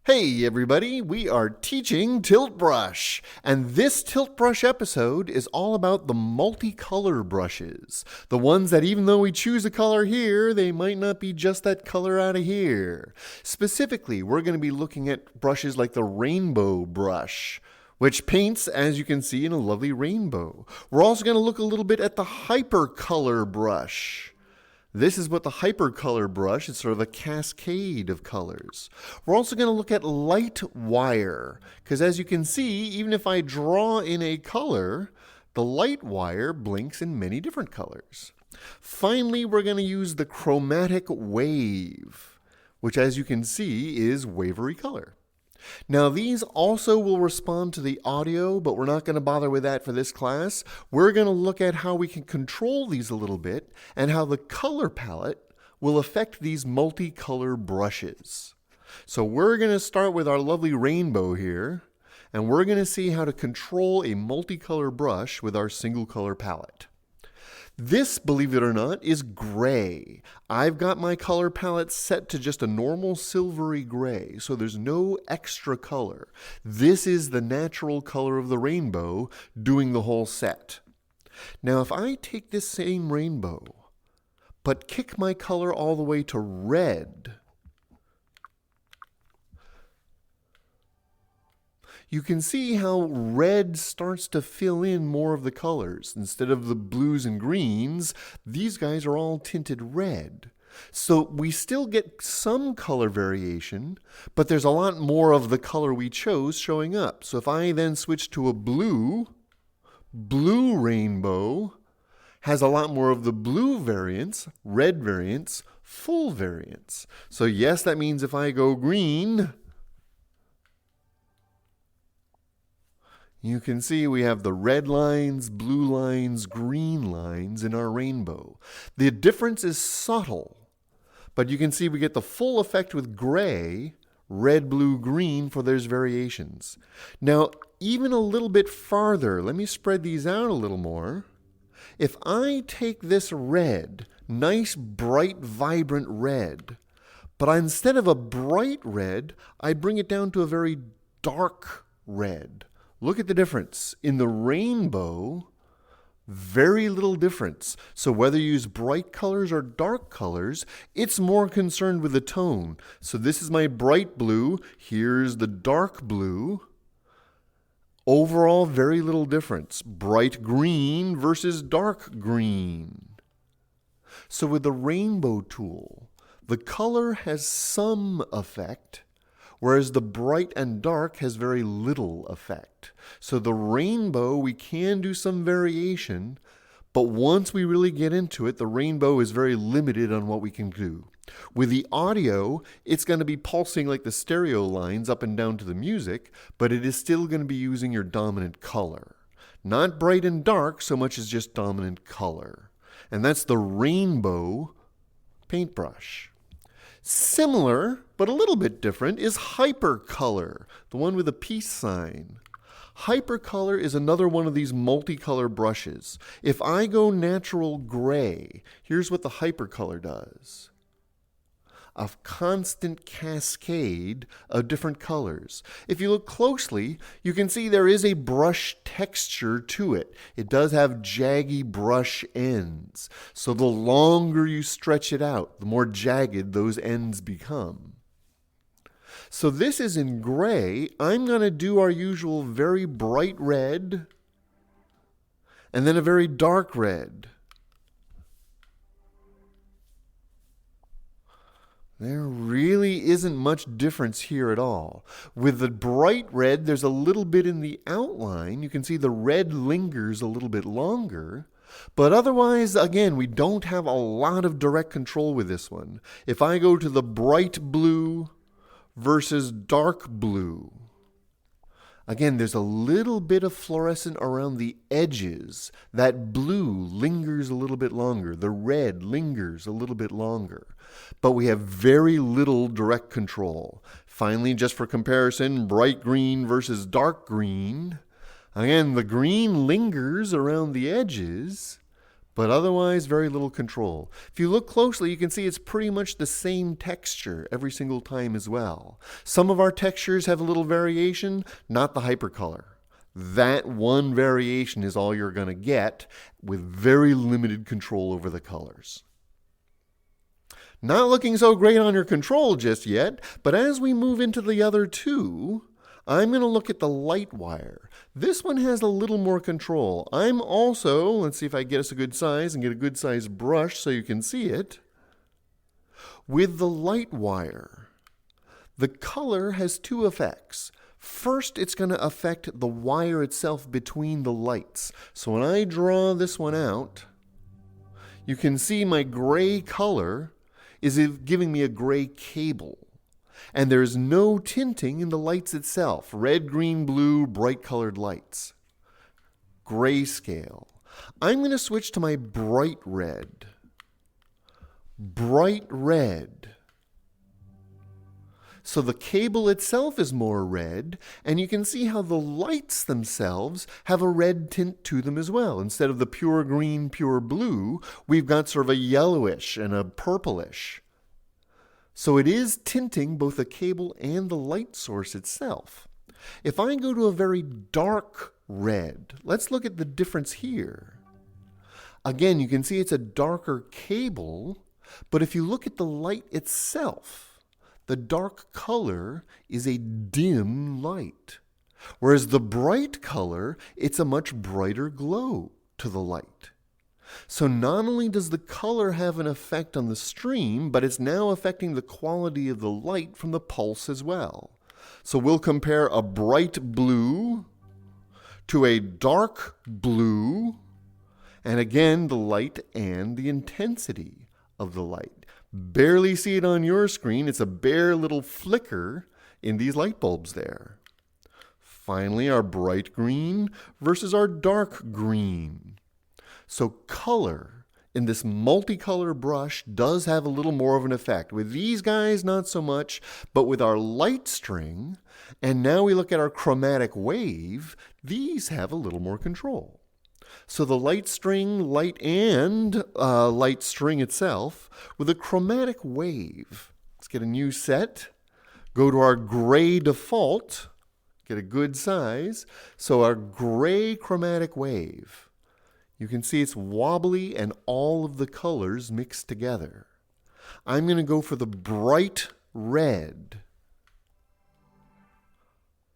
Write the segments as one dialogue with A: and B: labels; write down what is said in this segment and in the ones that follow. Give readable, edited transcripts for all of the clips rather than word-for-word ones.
A: Hey everybody, we are teaching Tilt Brush, and this Tilt Brush episode is all about the multicolor brushes. The ones that even though we choose a color here, they might not be just that color out of here. Specifically, we're going to be looking at brushes like the rainbow brush, which paints, as you can see, in a lovely rainbow. We're also going to look a little bit at the Hypercolor brush. This is what the Hypercolor brush is, sort of a cascade of colors. We're also going to look at Lightwire, because as you can see, even if I draw in a color, the Lightwire blinks in many different colors. Finally, we're going to use the chromatic wave, which as you can see is wavery color. Now these also will respond to the audio, but we're not going to bother with that for this class. We're going to look at how we can control these a little bit and how the color palette will affect these multicolor brushes. So we're going to start with our lovely rainbow here, and we're going to see how to control a multicolor brush with our single color palette. This, believe it or not, is gray. I've got my color palette set to just a normal silvery gray, so there's no extra color. This is the natural color of the rainbow doing the whole set. Now, if I take this same rainbow, but kick my color all the way to red, you can see how red starts to fill in more of the colors. Instead of the blues and greens, these guys are all tinted red. So we still get some color variation, but there's a lot more of the color we chose showing up. So if I then switch to a blue rainbow has a lot more of the blue variants, red variants, full variants. So yes, that means if I go green, you can see we have the red lines, blue lines, green lines in our rainbow. The difference is subtle, but you can see we get the full effect with gray, red, blue, green for those variations. Now, even a little bit farther, let me spread these out a little more. If I take this red, nice, bright, vibrant red, but instead of a bright red, I bring it down to a very dark red. Look at the difference. In the rainbow, very little difference. So whether you use bright colors or dark colors, it's more concerned with the tone. So this is my bright blue. Here's the dark blue. Overall, very little difference. Bright green versus dark green. So with the rainbow tool, the color has some effect, whereas the bright and dark has very little effect. So the rainbow, we can do some variation, but once we really get into it, the rainbow is very limited on what we can do. With the audio, it's going to be pulsing like the stereo lines up and down to the music, but it is still going to be using your dominant color. Not bright and dark so much as just dominant color. And that's the rainbow paintbrush. Similar, but a little bit different, is Hypercolor, the one with a peace sign. Hypercolor is another one of these multicolor brushes. If I go natural gray, here's what the Hypercolor does. A constant cascade of different colors. If you look closely, you can see there is a brush texture to it. It does have jaggy brush ends. So the longer you stretch it out, the more jagged those ends become. So this is in gray. I'm going to do our usual very bright red and then a very dark red. There really isn't much difference here at all. With the bright red, there's a little bit in the outline. You can see the red lingers a little bit longer. But otherwise, again, we don't have a lot of direct control with this one. If I go to the bright blue versus dark blue, again, there's a little bit of fluorescent around the edges. That blue lingers a little bit longer. The red lingers a little bit longer. But we have very little direct control. Finally, just for comparison, bright green versus dark green. Again, the green lingers around the edges, but otherwise very little control. If you look closely, you can see it's pretty much the same texture every single time as well. Some of our textures have a little variation, not the Hypercolor. That one variation is all you're going to get with very limited control over the colors. Not looking so great on your control just yet, but as we move into the other two, I'm going to look at the Lightwire. This one has a little more control. I'm also, let's see if I get us a good size and get a good size brush so you can see it. With the Lightwire, the color has two effects. First, it's going to affect the wire itself between the lights. So when I draw this one out, you can see my gray color is giving me a gray cable. And there's no tinting in the lights itself. Red, green, blue, bright colored lights. Grayscale. I'm going to switch to my bright red. Bright red. So the cable itself is more red, and you can see how the lights themselves have a red tint to them as well. Instead of the pure green, pure blue, we've got sort of a yellowish and a purplish. So it is tinting both the cable and the light source itself. If I go to a very dark red, let's look at the difference here. Again, you can see it's a darker cable, but if you look at the light itself, the dark color is a dim light, whereas the bright color, it's a much brighter glow to the light. So not only does the color have an effect on the stream, but it's now affecting the quality of the light from the pulse as well. So we'll compare a bright blue to a dark blue, and again, the light and the intensity of the light. Barely see it on your screen. It's a bare little flicker in these light bulbs there. Finally, our bright green versus our dark green. So color in this multicolor brush does have a little more of an effect. With these guys, not so much, but with our light string, and now we look at our chromatic wave, these have a little more control. So the light string, light and light string itself, with a chromatic wave. Let's get a new set. Go to our gray default. Get a good size. So our gray chromatic wave. You can see it's wobbly and all of the colors mixed together. I'm going to go for the bright red.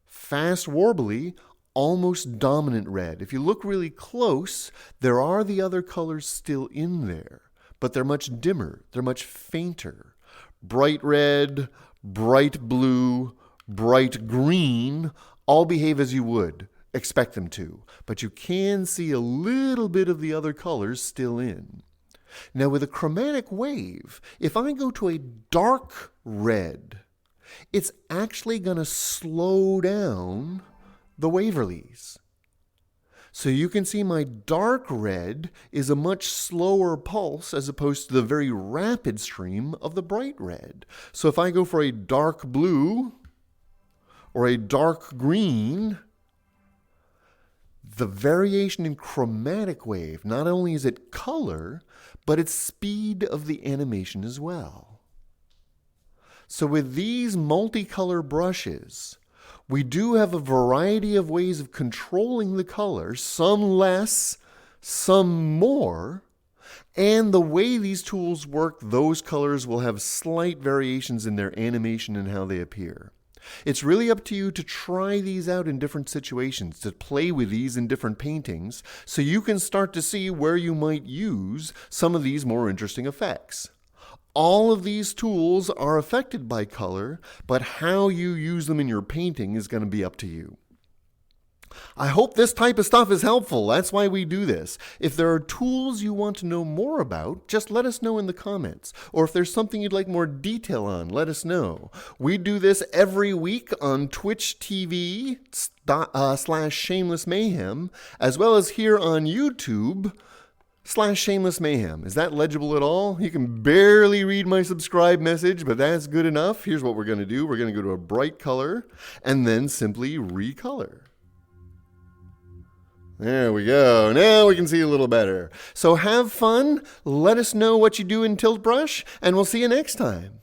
A: Fast warbly, almost dominant red. If you look really close, there are the other colors still in there, but they're much dimmer, they're much fainter. Bright red, bright blue, bright green, all behave as you would expect them to, but you can see a little bit of the other colors still in. Now with a chromatic wave, if I go to a dark red, it's actually going to slow down the waverlies. So you can see my dark red is a much slower pulse as opposed to the very rapid stream of the bright red. So if I go for a dark blue or a dark green, the variation in chromatic wave, not only is it color, but it's speed of the animation as well. So with these multicolor brushes, we do have a variety of ways of controlling the color, some less, some more, and the way these tools work, those colors will have slight variations in their animation and how they appear. It's really up to you to try these out in different situations, to play with these in different paintings, so you can start to see where you might use some of these more interesting effects. All of these tools are affected by color, but how you use them in your painting is going to be up to you. I hope this type of stuff is helpful. That's why we do this. If there are tools you want to know more about, just let us know in the comments. Or if there's something you'd like more detail on, let us know. We do this every week on Twitch TV /Shameless Mayhem, as well as here on YouTube /Shameless Mayhem. Is that legible at all? You can barely read my subscribe message, but that's good enough. Here's what we're going to do. We're going to go to a bright color and then simply recolor. There we go. Now we can see a little better. So have fun. Let us know what you do in Tilt Brush, and we'll see you next time.